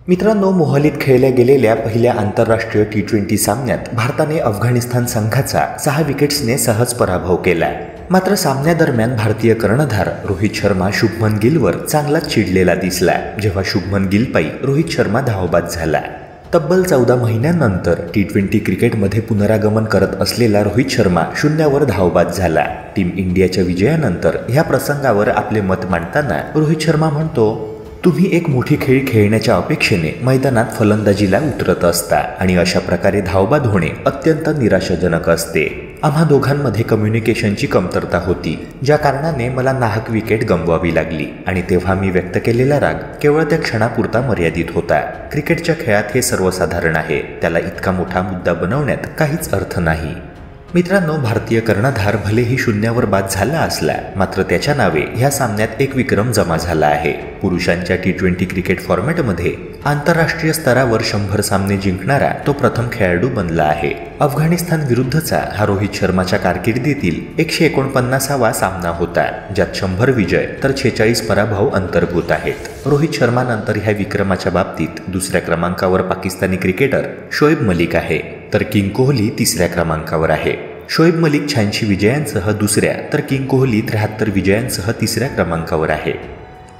मित्रांनो, मोहालीत खेळल्या गेलेल्या पहिल्या आंतरराष्ट्रीय T20 सामन्यात भारताने अफगाणिस्तान संघाचा 6 विकेट्सने सहज पराभव केला. मात्र सामन्यादरम्यान भारतीय कर्णधार रोहित शर्मा शुभमन गिलवर चांगलाच चिडलेला दिसला, जेव्हा शुभमन गिलपायी रोहित शर्मा धावबाद झाला. तब्बल 14 महिन्यांनंतर T20 क्रिकेटमध्ये पुनरागमन करत असलेला रोहित शर्मा शून्यावर धावबाद झाला. टीम इंडियाच्या विजयानंतर ह्या प्रसंगावर आपले मत मांडताना रोहित शर्मा म्हणतो, तुम्ही एक मोठी खेळ खेळण्याच्या अपेक्षेने मैदानात फलंदाजीला उतरत असता आणि अशा प्रकारे धावबाद होणे अत्यंत निराशाजनक असते. आम्हा दोघांमध्ये कम्युनिकेशनची कमतरता होती, ज्या कारणाने मला नाहक विकेट गमवावी लागली आणि तेव्हा मी व्यक्त केलेला राग केवळ त्या क्षणापुरता मर्यादित होता. क्रिकेटच्या खेळात हे सर्वसाधारण आहे, त्याला इतका मोठा मुद्दा बनवण्यात काहीच अर्थ नाही. मित्रांनो, भारतीय कर्णधार भलेही शून्यावर बाद झाला असला, मात्र त्याच्या नावे ह्या सामन्यात एक विक्रम जमा झाला आहे. पुरुषांच्या T20 क्रिकेट फॉर्मॅटमध्ये आंतरराष्ट्रीय स्तरावर 100 सामने जिंकणारा तो प्रथम खेळाडू बनला आहे. अफगाणिस्तान विरुद्धचा हा रोहित शर्माच्या कारकिर्दीतील 149वा सामना होता, ज्यात 100 विजय तर 46 पराभव अंतर्भूत आहेत. रोहित शर्मानंतर ह्या विक्रमाच्या बाबतीत दुसऱ्या क्रमांकावर पाकिस्तानी क्रिकेटर शोएब मलिक आहे, तर किंग कोहली तिसऱ्या क्रमांकावर आहे. शोएब मलिक 86 विजयांसह दुसऱ्या, तर किंग कोहली 73 विजयांसह तिसऱ्या क्रमांकावर आहे.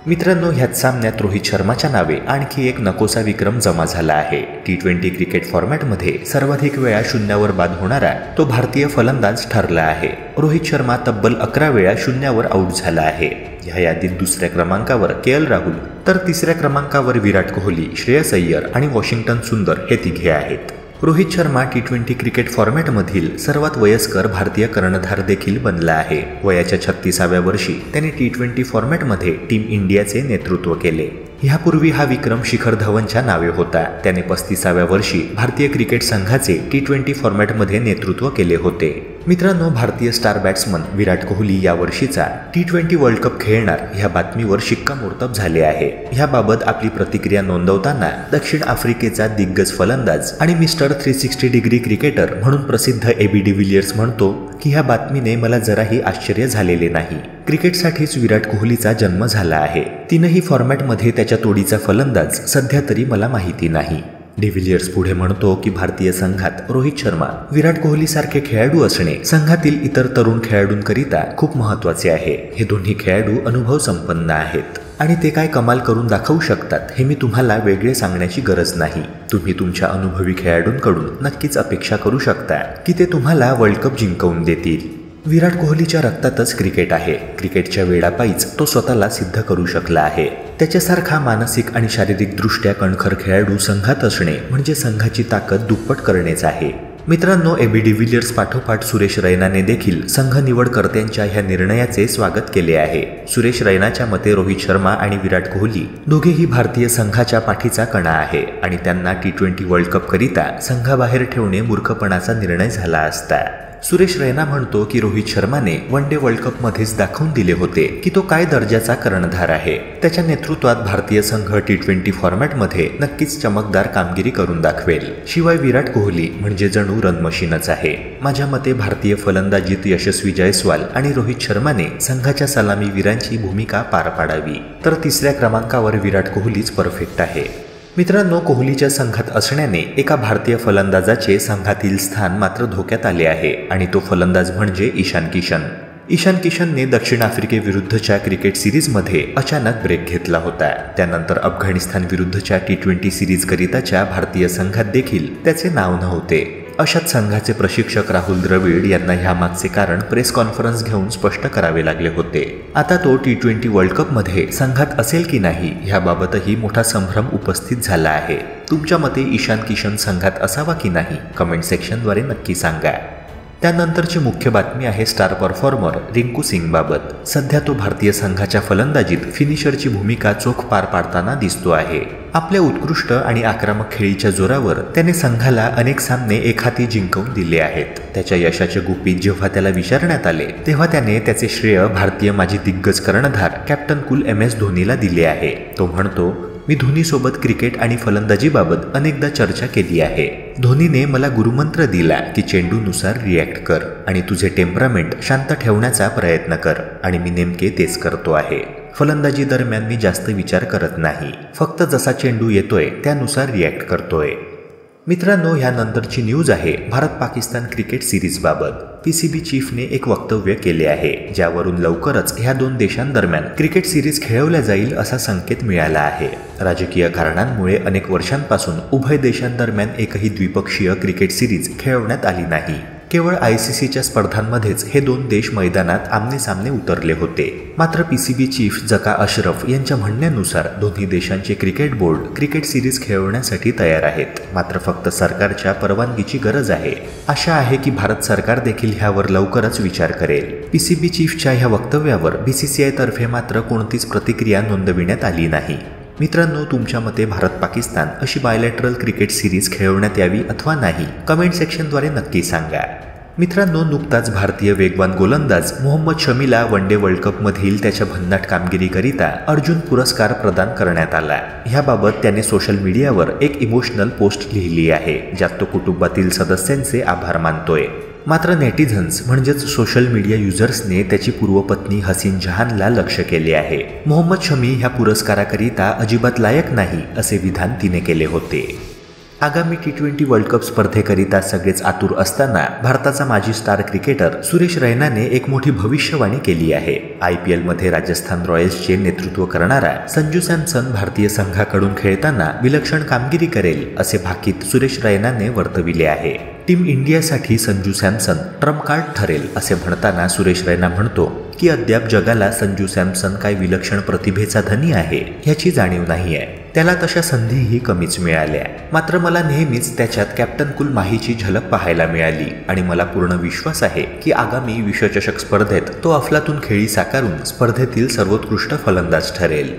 मित्रांनो, ह्याच सामन्यात रोहित शर्माच्या नावे आणखी एक नकोसा विक्रम जमा झाला आहे. T20 क्रिकेट फॉर्मॅटमध्ये सर्वाधिक वेळा शून्यावर बाद होणारा तो भारतीय फलंदाज ठरला आहे. रोहित शर्मा तब्बल 11 वेळा शून्यावर आऊट झाला आहे. ह्या यादीत दुसऱ्या क्रमांकावर KL राहुल, तर तिसऱ्या क्रमांकावर विराट कोहली, श्रेयस अय्यर आणि वॉशिंग्टन सुंदर हे तिघे आहेत. रोहित शर्मा T20 क्रिकेट फॉर्मॅटमधील सर्वात वयस्कर भारतीय कर्णधार देखील बनला आहे. वयाच्या 36व्या वर्षी त्याने T20 फॉर्मॅटमध्ये टीम इंडियाचे नेतृत्व केले. ह्यापूर्वी हा विक्रम शिखर धवनच्या नावे होता. त्याने 35व्या वर्षी भारतीय क्रिकेट संघाचे T20 फॉर्मॅटमध्ये नेतृत्व केले होते. मित्रांनो, भारतीय स्टार बॅट्समन विराट कोहली या वर्षीचा T20 वर्ल्ड कप खेळणार ह्या बातमीवर शिक्कामोर्तब झाले आहे. ह्याबाबत आपली प्रतिक्रिया नोंदवताना दक्षिण आफ्रिकेचा दिग्गज फलंदाज आणि मिस्टर 360 डिग्री क्रिकेटर म्हणून प्रसिद्ध AB डिव्हिलियर्स म्हणतो की ह्या बातमीने मला जराही आश्चर्य झालेले नाही. क्रिकेटसाठीच विराट कोहलीचा जन्म झाला आहे. तीनही फॉर्मॅटमध्ये त्याच्या तोडीचा फलंदाज सध्या तरी मला माहिती नाही. डिव्हिलियर्स पुढे म्हणतो की भारतीय संघात रोहित शर्मा, विराट कोहली सारखे खेळाडू असणे संघातील इतर तरुण खेळाडूंकरिता खूप महत्त्वाचे आहे. हे दोन्ही खेळाडू अनुभव संपन्न आहेत आणि ते काय कमाल करून दाखवू शकतात हे मी तुम्हाला वेगळे सांगण्याची गरज नाही. तुम्ही तुमच्या अनुभवी खेळाडूंकडून नक्कीच अपेक्षा करू शकता की ते तुम्हाला वर्ल्ड कप जिंकवून देतील. विराट कोहलीच्या रक्तातच क्रिकेट आहे. क्रिकेटच्या वेडापायीच तो स्वतःला सिद्ध करू शकला आहे. त्याच्यासारखा मानसिक आणि शारीरिकदृष्ट्या कणखर खेळाडू संघात असणे म्हणजे संघाची ताकद दुप्पट करणेच आहे. मित्रांनो, AB डिव्हिलियर्स पाठोपाठ सुरेश रैनाने देखील संघ निवडकर्त्यांच्या ह्या निर्णयाचे स्वागत केले आहे. सुरेश रैनाच्या मते रोहित शर्मा आणि विराट कोहली दोघेही भारतीय संघाच्या पाठीचा कणा आहे आणि त्यांना T20 वर्ल्ड कप करिता संघाबाहेर ठेवणे मूर्खपणाचा निर्णय झाला असता. सुरेश रैना म्हणतो की रोहित शर्माने वन डे वर्ल्ड कपमध्येच दाखवून दिले होते की तो काय दर्जाचा कर्णधार आहे. त्याच्या नेतृत्वात भारतीय संघ T20 फॉर्मॅटमध्ये नक्कीच चमकदार कामगिरी करून दाखवेल. शिवाय विराट कोहली म्हणजे जणू रन मशीनच आहे. माझ्या मते भारतीय फलंदाजीत यशस्वी जयस्वाल आणि रोहित शर्माने संघाच्या सलामीवीरांची भूमिका पार पाडावी, तर तिसऱ्या क्रमांकावर विराट कोहलीच परफेक्ट आहे. मित्रांनो, कोहलीच्या संघात असण्याने एका भारतीय फलंदाजाचे संघातील स्थान मात्र धोक्यात आले आहे आणि तो फलंदाज म्हणजे ईशान किशन. ईशान किशनने दक्षिण आफ्रिकेविरुद्धच्या क्रिकेट सिरीजमध्ये अचानक ब्रेक घेतला होता. त्यानंतर अफगाणिस्तान विरुद्धच्या T20 सिरीजकरिताच्या भारतीय संघात देखील त्याचे नाव नव्हते. अशात संघाचे प्रशिक्षक राहुल द्रविड यांना ह्यामागचे कारण प्रेस कॉन्फरन्स घेऊन स्पष्ट करावे लागले होते. आता तो T20 वर्ल्ड कपमध्ये संघात असेल की नाही ह्याबाबतही मोठा संभ्रम उपस्थित झाला आहे. तुमच्या मते ईशान किशन संघात असावा की नाही, कमेंट सेक्शनद्वारे नक्की सांगा. त्यानंतरची मुख्य बातमी आहे स्टार परफॉर्मर रिंकू सिंगबाबत. सध्या तो भारतीय संघाच्या फलंदाजीत फिनिशरची भूमिका चोख पार पाडताना दिसतो आहे. आपल्या उत्कृष्ट आणि आक्रमक खेळीच्या जोरावर त्याने संघाला अनेक सामने एकहाती जिंकवून दिले आहेत. त्याच्या यशाचे गुपित जेव्हा त्याला विचारण्यात आले तेव्हा त्याने त्याचे श्रेय भारतीय माजी दिग्गज कर्णधार कॅप्टन कूल MS धोनीला दिले आहे. तो म्हणतो, मी धोनीसोबत क्रिकेट आणि फलंदाजीबाबत अनेकदा चर्चा केली आहे. धोनीने मला गुरुमंत्र दिला की चेंडूनुसार रिॲक्ट कर आणि तुझे टेम्परामेंट शांत ठेवण्याचा प्रयत्न कर आणि मी नेमके तेच करतो आहे. फलंदाजी दरम्यान मी जास्त विचार करत नाही, फक्त जसा चेंडू येतोय त्यानुसार रिॲक्ट करतोय. मित्रांनो, ह्यानंतरची न्यूज आहे भारत पाकिस्तान क्रिकेट सिरीजबाबत. PCB चीफने एक वक्तव्य केले आहे, ज्यावरून लवकरच ह्या दोन देशांदरम्यान क्रिकेट सिरीज खेळवल्या जाईल असा संकेत मिळाला आहे. राजकीय कारणांमुळे अनेक वर्षांपासून उभय देशांदरम्यान एकही द्विपक्षीय क्रिकेट सिरीज खेळवण्यात आली नाही. केवळ ICCच्या स्पर्धांमध्येच हे दोन देश मैदानात आमने सामने उतरले होते. मात्र PCB चीफ जका अशरफ यांच्या म्हणण्यानुसार दोन्ही देशांचे क्रिकेट बोर्ड क्रिकेट सिरीज खेळवण्यासाठी तयार आहेत. मात्र फक्त सरकारच्या परवानगीची गरज आहे. आशा आहे की भारत सरकार देखील ह्यावर लवकरच विचार करेल. PCB चीफच्या ह्या वक्तव्यावर BCCI तर्फे मात्र कोणतीच प्रतिक्रिया नोंदविण्यात आली नाही. मित्रांनो, तुमच्या मते भारत पाकिस्तान अशी बायलॅटरल क्रिकेट सिरीज खेळवण्यात यावी अथवा नाही, कमेंट सेक्शनद्वारे नक्की सांगा. मित्रांनो, नुकताच भारतीय वेगवान गोलंदाज मोहम्मद शमीला वन डे वर्ल्ड कपमधील त्याच्या भन्नाट कामगिरीकरिता अर्जुन पुरस्कार प्रदान करण्यात आला. ह्याबाबत त्याने सोशल मीडियावर एक इमोशनल पोस्ट लिहिली आहे, ज्यात तो कुटुंबातील सदस्यांचे आभार मानतोय. मात्र नेटिझन्स म्हणजेच सोशल मीडिया युजर्सने त्याची पूर्वपत्नी हसीन जहानला लक्ष केले आहे. मोहम्मद शमी ह्या पुरस्काराकरिता अजिबात लायक नाही असे विधान तिने केले होते. आगामी T20 वर्ल्ड कप स्पर्धेकरिता सगळेच आतुर असताना भारताचा माजी स्टार क्रिकेटर सुरेश रैनाने एक मोठी भविष्यवाणी केली आहे. IPL मध्ये राजस्थान रॉयल्सचे नेतृत्व करणारा संजू सॅमसन भारतीय संघाकडून खेळताना विलक्षण कामगिरी करेल असे भाकीत सुरेश रैनाने वर्तविले आहे. टीम इंडियासाठी संजू सॅमसन ट्रम्प कार्ड ठरेल असे म्हणताना सुरेश रैना म्हणतो की अद्याप जगाला संजू सॅमसन काय विलक्षण प्रतिभेचा धनी आहे ह्याची जाणीव नाहीये. त्याला तशा संधीही कमीच मिळाल्या. मात्र मला नेहमीच त्याच्यात कॅप्टन कुल माहीची झलक पाहायला मिळाली आणि मला पूर्ण विश्वास आहे की आगामी विश्वचषक स्पर्धेत तो अफलातून खेळी साकारून स्पर्धेतील सर्वोत्कृष्ट फलंदाज ठरेल.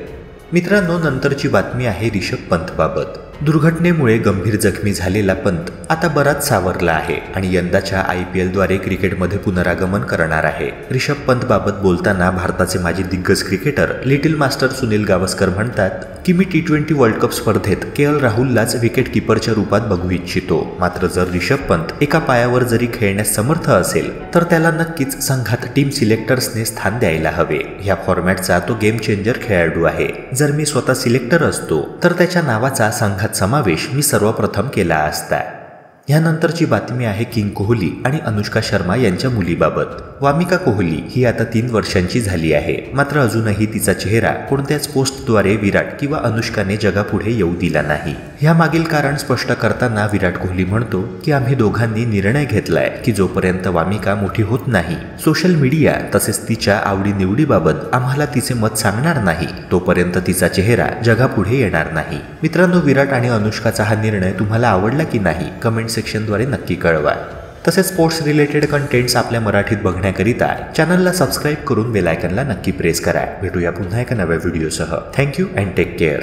मित्रांनो, नंतरची बातमी आहे रिषभ पंतबाबत. दुर्घटनेमुळे गंभीर जखमी झालेला पंत आता बराच सावरला आहे आणि यंदाच्या IPL द्वारे क्रिकेटमध्ये पुनरागमन करणार आहे. रिषभ पंतबाबत बोलताना भारताचे माजी दिग्गज cricketer little master Sunil Gavaskar म्हणतात की मी T20 वर्ल्ड कप स्पर्धेत KL राहुललाच विकेट किपरच्या रूपात बघू इच्छितो. मात्र जर रिषभ पंत एका पायावर जरी खेळण्यास समर्थ असेल तर त्याला नक्कीच संघात टीम सिलेक्टर्सने स्थान द्यायला हवे. ह्या फॉर्मॅटचा तो गेम चेंजर खेळाडू आहे. जर मी स्वतः सिलेक्टर असतो तर त्याच्या नावाचा संघात समावेश मी सर्वप्रथम केला असता. यानंतरची बातमी आहे किंग कोहली आणि अनुष्का शर्मा यांच्या मुलीबाबत. वामिका कोहली ही आता 3 वर्षांची झाली आहे. मात्र अजूनही तिचा चेहरा कोणत्याच पोस्टद्वारे विराट किंवा अनुष्काने जगापुढे येऊ दिला नाही. ह्यामागील कारण स्पष्ट करताना विराट कोहली म्हणतो की आम्ही दोघांनी निर्णय घेतलाय की जोपर्यंत वामिका मोठी होत नाही, सोशल मीडिया तसेच तिच्या आवडीनिवडीबाबत आम्हाला तिचे मत सांगणार नाही, तोपर्यंत तिचा चेहरा जगापुढे येणार नाही. मित्रांनो, विराट आणि अनुष्काचा हा निर्णय तुम्हाला आवडला की नाही, कमेंट सेक्शनद्वारे नक्की कळवा. तसेच स्पोर्ट्स रिलेटेड कंटेंट्स आपल्या मराठीत बघण्याकरिता चॅनलला सबस्क्राईब करून बेल आयकॉनला नक्की प्रेस करा. भेटूया पुन्हा एका नव्या व्हिडिओसह. Thank you and take care.